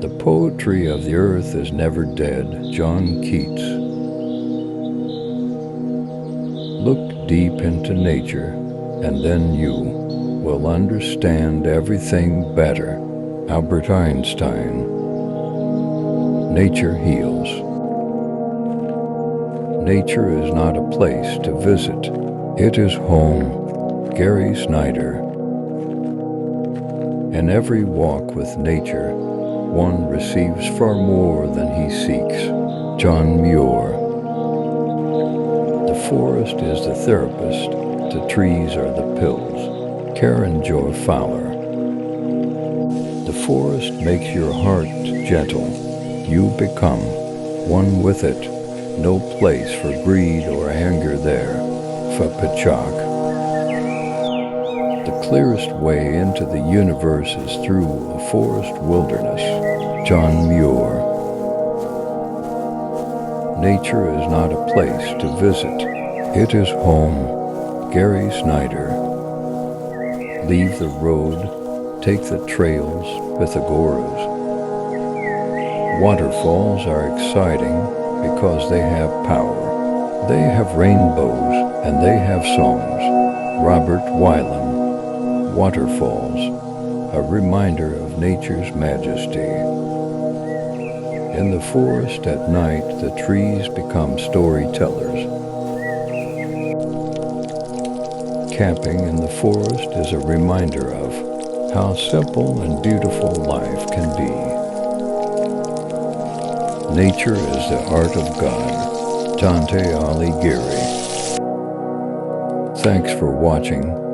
The poetry of the earth is never dead. John Keats. Look deep into nature, and then you will understand everything better. Albert Einstein. Nature heals. Nature is not a place to visit. It is home. Gary Snyder. In every walk with nature, one receives far more than he seeks. John Muir. The forest is the therapist, the trees are the pills. Karen Joy Fowler. The forest makes your heart gentle. You become one with it. No place for greed or anger there. Pachak. The clearest way into the universe is through a forest wilderness. John Muir. Nature is not a place to visit. It is home. Gary Snyder. Leave the road, take the trails, Pythagoras. Waterfalls are exciting because they have power. They have rainbows and they have songs. Robert Wyland. Waterfalls, a reminder of nature's majesty. In the forest at night, the trees become storytellers. Camping in the forest is a reminder of how simple and beautiful life can be. Nature is the art of God. Dante Alighieri. Thanks for watching.